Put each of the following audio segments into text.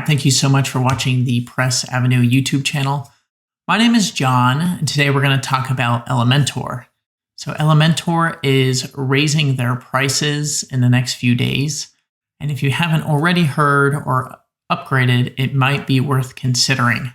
right, thank you so much for watching the Press Avenue YouTube channel. My name is John, and today we're going to talk about Elementor. So Elementor is raising their prices in the next few days. And if you haven't already heard or upgraded, it might be worth considering.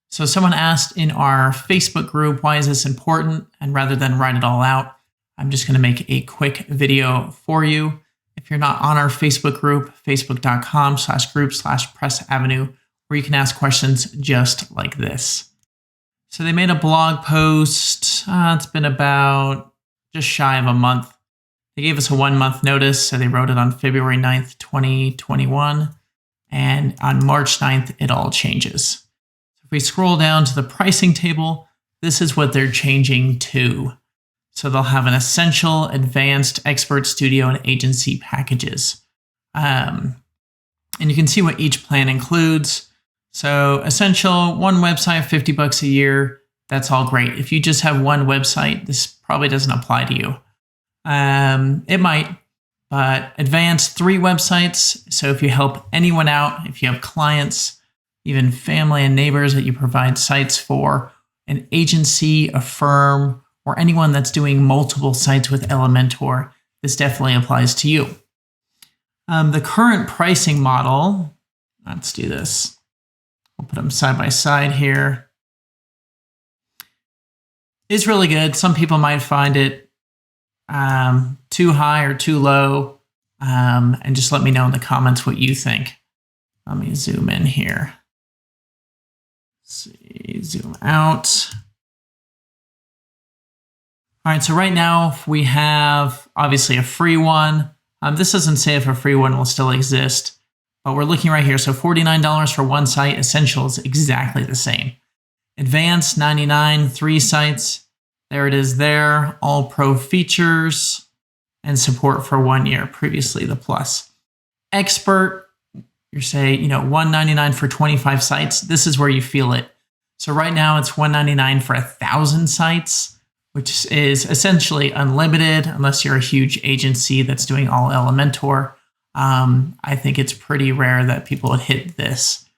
So someone asked in our Facebook group, why is this important? And rather than write it all out, I'm just going to make a quick video for you. If you're not on our Facebook group, facebook.com/group/PressAvenue, where you can ask questions just like this. So they made a blog post. It's been about just shy of a month. They gave us a 1-month notice, so they wrote it on February 9th, 2021. And on March 9th, it all changes. If we scroll down to the pricing table, this is what they're changing to. So they'll have an essential, advanced, expert, studio, and agency packages. And you can see what each plan includes. So essential, one website, $50 a year. That's all great. If you just have one website, this probably doesn't apply to you. It might, but advanced, 3 websites. So if you help anyone out, if you have clients, even family and neighbors that you provide sites for, an agency, a firm, or anyone that's doing multiple sites with Elementor, this definitely applies to you. The current pricing model, let's do this. We'll put them side by side here. It's really good. Some people might find it too high or too low. And just let me know in the comments what you think. Let me zoom in here. Let's see, zoom out. All right, so right now we have obviously a free one. This doesn't say if a free one will still exist, but we're looking right here. So $49 for one site. Essential is exactly the same. Advanced, $99, 3 sites. There it is there. All pro features and support for 1 year, previously the plus. Expert, you're saying, $199 for 25 sites. This is where you feel it. So right now it's $199 for 1,000 sites, which is essentially unlimited unless you're a huge agency that's doing all Elementor. I think it's pretty rare that people would hit this.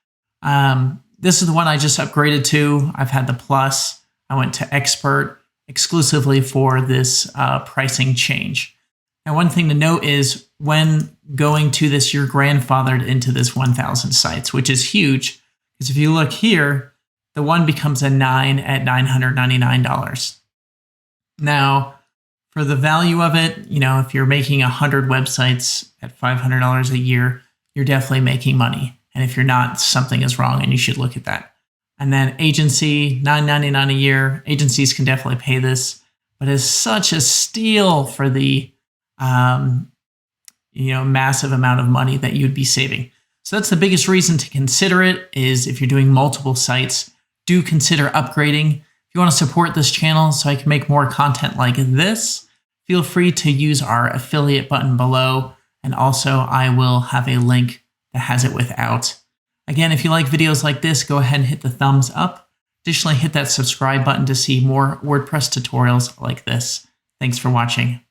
This is the one I just upgraded to. I've had the plus. I went to expert exclusively for this pricing change. And one thing to note is when going to this, you're grandfathered into this 1,000 sites, which is huge. Because if you look here, the one becomes a 9 at $999. Now, for the value of it, if you're making 100 websites at $500 a year, you're definitely making money. And if you're not, something is wrong and you should look at that. And then agency, $999 a year. Agencies can definitely pay this, but it's such a steal for the massive amount of money that you'd be saving. So that's the biggest reason to consider it is if you're doing multiple sites, do consider upgrading. If you want to support this channel so I can make more content like this, feel free to use our affiliate button below. And also I will have a link that has it without. Again, if you like videos like this, go ahead and hit the thumbs up. Additionally, hit that subscribe button to see more WordPress tutorials like this. Thanks for watching.